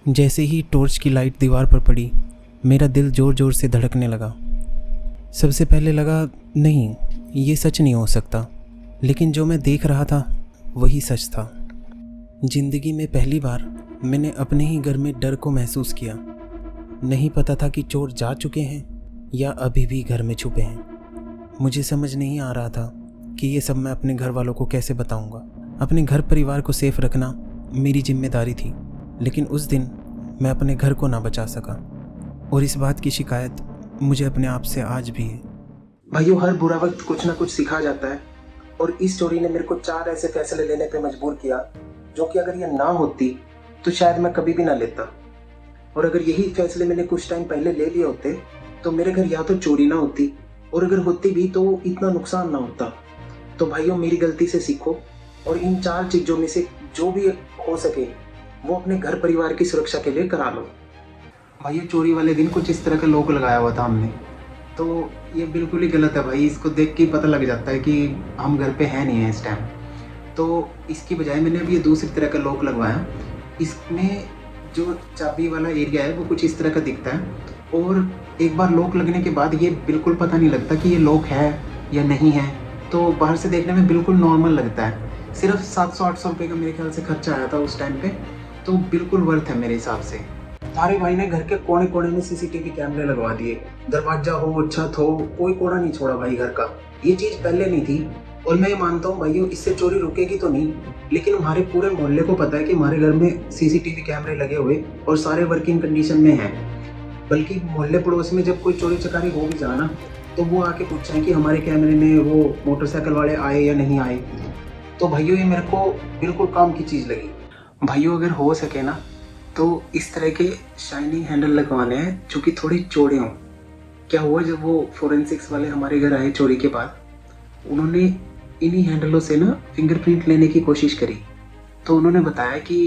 जैसे ही टॉर्च की लाइट दीवार पर पड़ी, मेरा दिल ज़ोर ज़ोर से धड़कने लगा। सबसे पहले लगा नहीं, ये सच नहीं हो सकता, लेकिन जो मैं देख रहा था वही सच था। ज़िंदगी में पहली बार मैंने अपने ही घर में डर को महसूस किया। नहीं पता था कि चोर जा चुके हैं या अभी भी घर में छुपे हैं। मुझे समझ नहीं आ रहा था कि ये सब मैं अपने घर वालों को कैसे बताऊंगा। अपने घर परिवार को सेफ रखना मेरी जिम्मेदारी थी, लेकिन उस दिन मैं अपने घर को ना बचा सका, और इस बात की शिकायत मुझे अपने आप से आज भी है। भाइयों, हर बुरा वक्त कुछ ना कुछ सिखा जाता है, और इस स्टोरी ने मेरे को 4 ऐसे फैसले लेने पे मजबूर किया जो कि अगर ये ना होती तो शायद मैं कभी भी ना लेता। और अगर यही फैसले मैंने कुछ टाइम पहले ले लिए होते तो मेरे घर या तो चोरी ना होती, और अगर होती भी तो इतना नुकसान ना होता। तो भाइयों, मेरी गलती से सीखो और इन 4 चीज़ों में से जो भी हो सके वो अपने घर परिवार की सुरक्षा के लिए करा लो। भाइयों, चोरी वाले दिन कुछ इस तरह का लॉक लगाया हुआ था हमने, तो ये बिल्कुल ही गलत है भाई। इसको देख के पता लग जाता है कि हम घर पे हैं नहीं है इस टाइम। तो इसकी बजाय मैंने अभी ये दूसरी तरह का लॉक लगवाया। इसमें जो चाबी वाला एरिया है वो कुछ इस तरह का दिखता है, और एक बार लॉक लगने के बाद ये बिल्कुल पता नहीं लगता कि ये लॉक है या नहीं है। तो बाहर से देखने में बिल्कुल नॉर्मल लगता है। सिर्फ 700-800 रुपये का मेरे ख्याल से खर्चा आया था उस टाइम पे, तो बिल्कुल वर्थ है मेरे हिसाब से। तारे भाई ने घर के कोने कोने में सीसीटीवी कैमरे लगवा दिए। दरवाजा हो, छत हो, कोई कोना नहीं छोड़ा भाई घर का। ये चीज़ पहले नहीं थी, और मैं ये मानता हूँ भाइयों, इससे चोरी रुकेगी तो नहीं, लेकिन हमारे पूरे मोहल्ले को पता है कि हमारे घर में सीसीटीवी कैमरे लगे हुए और सारे वर्किंग कंडीशन में हैं। बल्कि मोहल्ले पड़ोस में जब कोई चोरी चकारी हो भी जाए ना, तो वो आके पूछें कि हमारे कैमरे में वो मोटरसाइकिल वाले आए या नहीं आए। तो भाइयों, ये मेरे को बिल्कुल काम की चीज़ लगी। भाइयों, अगर हो सके ना तो इस तरह के शाइनिंग हैंडल लगवाने हैं जो कि थोड़ी चौड़े हों। क्या हुआ, जब वो फोरेंसिक्स वाले हमारे घर आए चोरी के बाद, उन्होंने इन्हीं हैंडलों से ना फिंगरप्रिंट लेने की कोशिश करी। तो उन्होंने बताया कि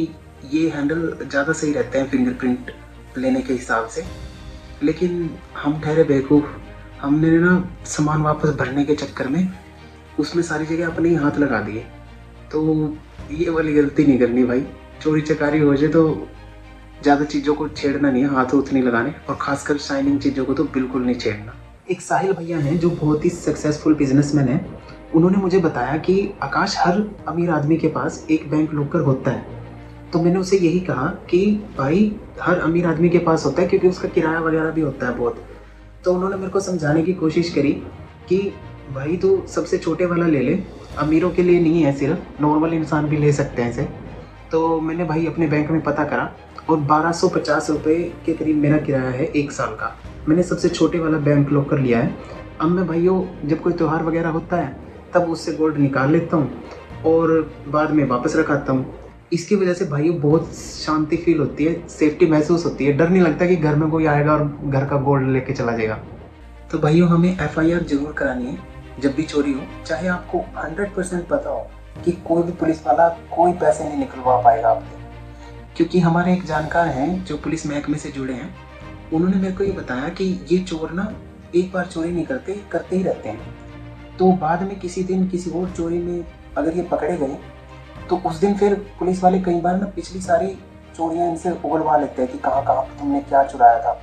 ये हैंडल ज़्यादा सही रहते हैं फिंगरप्रिंट लेने के हिसाब से। लेकिन हम ठहरे बेवकूफ़, हमने ना सामान वापस भरने के चक्कर में उसमें सारी जगह अपने ही हाथ लगा दिए। तो ये वाली गलती नहीं करनी भाई। चोरी चकारी हो जाए तो ज़्यादा चीज़ों को छेड़ना नहीं है, हाथ उथ नहीं लगाने, और खासकर शाइनिंग चीज़ों को तो बिल्कुल नहीं छेड़ना। एक साहिल भैया हैं जो बहुत ही सक्सेसफुल बिजनेसमैन हैं। उन्होंने मुझे बताया कि आकाश, हर अमीर आदमी के पास एक बैंक लॉकर होता है। तो मैंने उसे यही कहा कि भाई, हर अमीर आदमी के पास होता है क्योंकि उसका किराया वगैरह भी होता है बहुत। तो उन्होंने मेरे को समझाने की कोशिश करी कि भाई तू सबसे छोटे वाला ले ले, अमीरों के लिए नहीं है, सिर्फ नॉर्मल इंसान भी ले सकते हैं इसे। तो मैंने भाई अपने बैंक में पता करा, और 1250 रुपये के करीब मेरा किराया है 1 साल का। मैंने सबसे छोटे वाला बैंक लॉकर लिया है। अब मैं भाइयों, जब कोई त्यौहार वगैरह होता है तब उससे गोल्ड निकाल लेता हूँ और बाद में वापस रखाता हूँ। इसकी वजह से भाइयों बहुत शांति फील होती है, सेफ्टी महसूस होती है। डर नहीं लगता कि घर में कोई आएगा और घर का गोल्ड लेके चला जाएगा। तो भाइयों, हमें FIR जरूर करानी है जब भी चोरी हो, चाहे आपको 100% पता हो कि कोई भी पुलिस वाला कोई पैसे नहीं निकलवा पाएगा आपके। क्योंकि हमारे एक जानकार हैं जो पुलिस महकमे से जुड़े हैं, उन्होंने मेरे को ये बताया कि ये चोर ना एक बार चोरी नहीं करते ही रहते हैं। तो बाद में किसी दिन किसी और चोरी में अगर ये पकड़े गए तो उस दिन फिर पुलिस वाले कई बार ना पिछली सारी चोरियां इनसे उगलवा लेते हैं कि कहाँ कहाँ तुमने क्या चुराया था।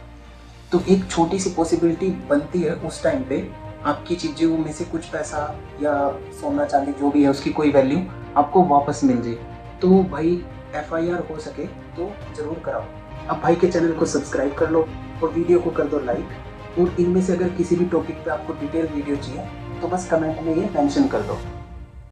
तो एक छोटी सी पॉसिबिलिटी बनती है उस टाइम पे आपकी चीज़ों में से कुछ पैसा या सोना चांदी जो भी है उसकी कोई वैल्यू आपको वापस मिल जाए। तो भाई, FIR हो सके तो ज़रूर कराओ। अब भाई के चैनल को सब्सक्राइब कर लो और वीडियो को कर दो लाइक। और इनमें से अगर किसी भी टॉपिक पे आपको डिटेल वीडियो चाहिए तो बस कमेंट में ये मेंशन कर दो।